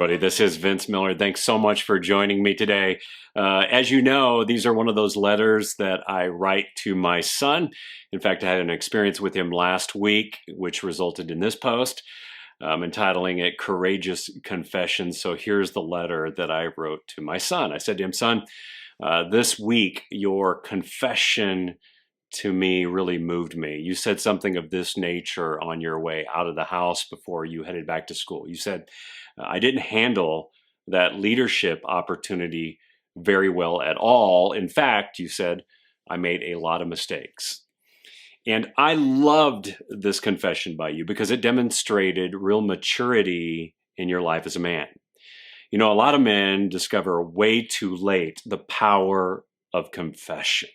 everybody. This is Vince Miller. Thanks so much for joining me today. As you know, these are one of those letters that I write to my son. In fact, I had an experience with him last week, which resulted in this post. I'm entitling it Courageous Confession. So here's the letter that I wrote to my son. I said to him, son, this week, your confession to me really moved me. You said something of this nature on your way out of the house before you headed back to school. You said, I didn't handle that leadership opportunity very well at all. In fact, you said, I made a lot of mistakes. And I loved this confession by you because it demonstrated real maturity in your life as a man. You know, a lot of men discover way too late the power of confession.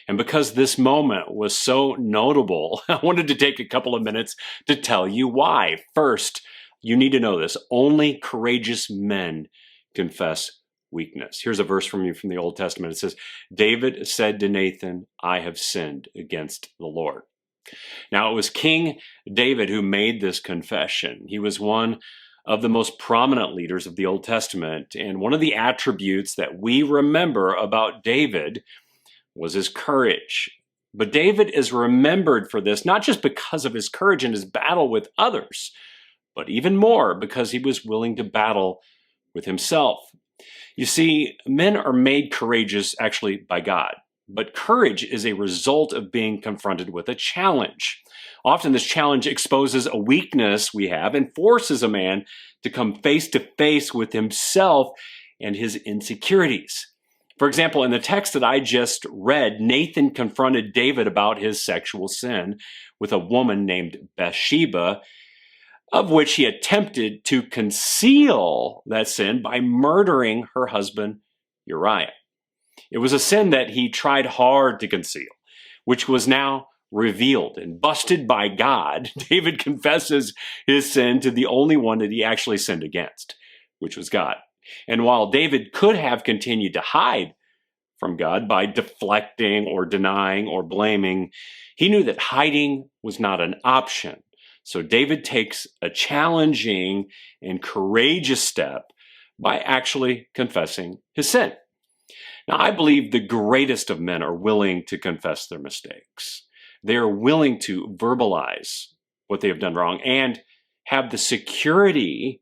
And because this moment was so notable, I wanted to take a couple of minutes to tell you why. First, you need to know this. Only courageous men confess weakness. Here's a verse from the Old Testament. It says, David said to Nathan, I have sinned against the Lord. Now, it was King David who made this confession. He was one of the most prominent leaders of the Old Testament. And one of the attributes that we remember about David was his courage. But David is remembered for this, not just because of his courage in his battle with others, but even more because he was willing to battle with himself. You see, men are made courageous actually by God, but courage is a result of being confronted with a challenge. Often this challenge exposes a weakness we have and forces a man to come face to face with himself and his insecurities. For example, in the text that I just read, Nathan confronted David about his sexual sin with a woman named Bathsheba, of which he attempted to conceal that sin by murdering her husband, Uriah. It was a sin that he tried hard to conceal, which was now revealed and busted by God. David confesses his sin to the only one that he actually sinned against, which was God. And while David could have continued to hide from God by deflecting or denying or blaming, he knew that hiding was not an option. So David takes a challenging and courageous step by actually confessing his sin. Now, I believe the greatest of men are willing to confess their mistakes. They are willing to verbalize what they have done wrong and have the security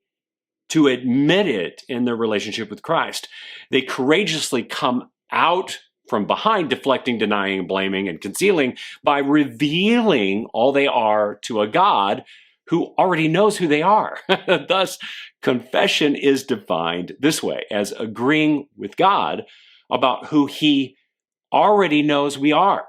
to admit it in their relationship with Christ. They courageously come out from behind, deflecting, denying, blaming, and concealing by revealing all they are to a God who already knows who they are. Thus, confession is defined this way, as agreeing with God about who he already knows we are.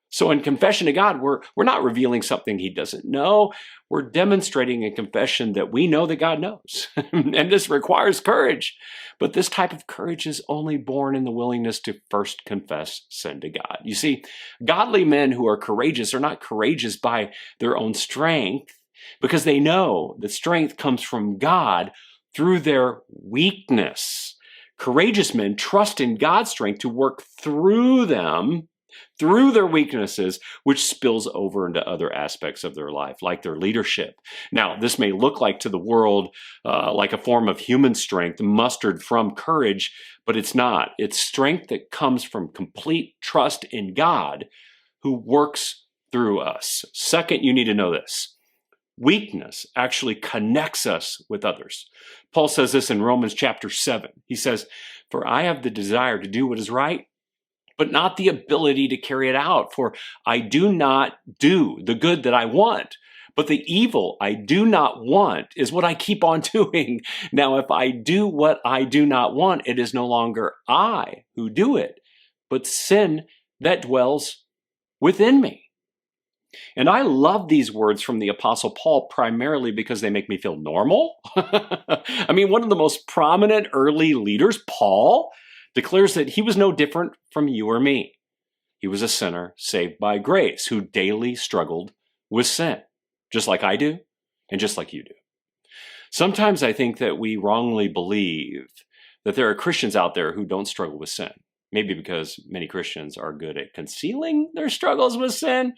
So in confession to God, we're not revealing something he doesn't know. We're demonstrating in confession that we know that God knows. And this requires courage. But this type of courage is only born in the willingness to first confess sin to God. You see, godly men who are courageous are not courageous by their own strength because they know that strength comes from God through their weakness. Courageous men trust in God's strength to work through them, through their weaknesses, which spills over into other aspects of their life, like their leadership. Now, this may look like to the world like a form of human strength mustered from courage, but it's not. It's strength that comes from complete trust in God who works through us. Second, you need to know this. Weakness actually connects us with others. Paul says this in Romans chapter 7. He says, for I have the desire to do what is right, but not the ability to carry it out. For I do not do the good that I want, but the evil I do not want is what I keep on doing. Now, if I do what I do not want, it is no longer I who do it, but sin that dwells within me. And I love these words from the Apostle Paul primarily because they make me feel normal. I mean, one of the most prominent early leaders, Paul, declares that he was no different from you or me. He was a sinner saved by grace who daily struggled with sin, just like I do and just like you do. Sometimes I think that we wrongly believe that there are Christians out there who don't struggle with sin. Maybe because many Christians are good at concealing their struggles with sin.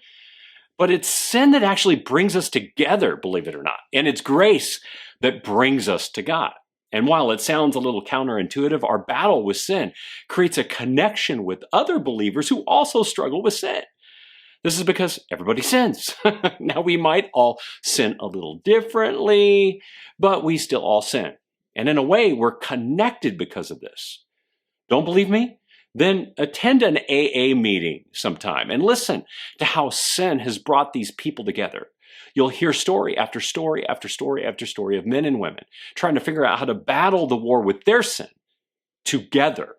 But it's sin that actually brings us together, believe it or not. And it's grace that brings us to God. And while it sounds a little counterintuitive, our battle with sin creates a connection with other believers who also struggle with sin. This is because everybody sins. Now, we might all sin a little differently, but we still all sin. And in a way, we're connected because of this. Don't believe me? Then attend an AA meeting sometime and listen to how sin has brought these people together. You'll hear story after story after story after story of men and women trying to figure out how to battle the war with their sin together,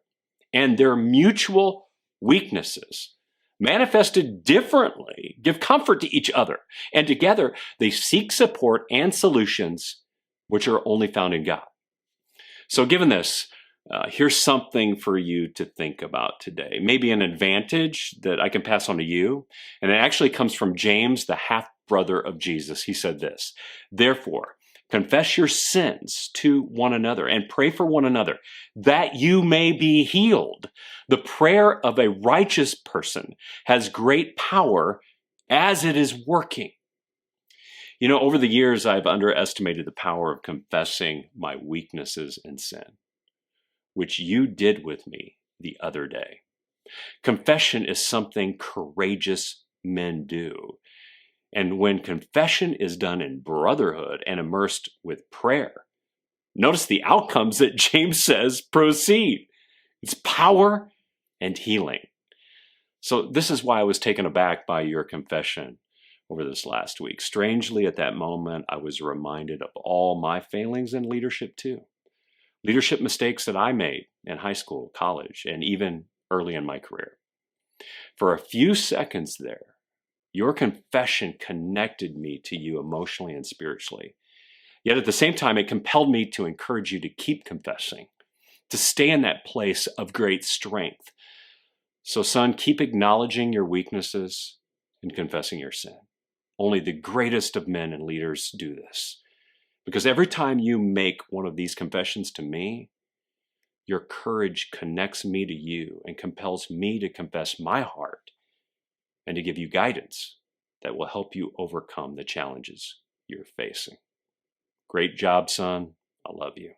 and their mutual weaknesses, manifested differently, give comfort to each other. And together, they seek support and solutions which are only found in God. So given this, here's something for you to think about today. Maybe an advantage that I can pass on to you. And it actually comes from James, the half-brother of Jesus. He said this, "Therefore, confess your sins to one another and pray for one another that you may be healed. The prayer of a righteous person has great power as it is working." You know, over the years, I've underestimated the power of confessing my weaknesses and sin, which you did with me the other day. Confession is something courageous men do. And when confession is done in brotherhood and immersed with prayer, notice the outcomes that James says proceed. It's power and healing. So this is why I was taken aback by your confession over this last week. Strangely, at that moment, I was reminded of all my failings in leadership too. Leadership mistakes that I made in high school, college, and even early in my career. For a few seconds there, your confession connected me to you emotionally and spiritually. Yet at the same time, it compelled me to encourage you to keep confessing, to stay in that place of great strength. So son, keep acknowledging your weaknesses and confessing your sin. Only the greatest of men and leaders do this. Because every time you make one of these confessions to me, your courage connects me to you and compels me to confess my heart and to give you guidance that will help you overcome the challenges you're facing. Great job, son. I love you.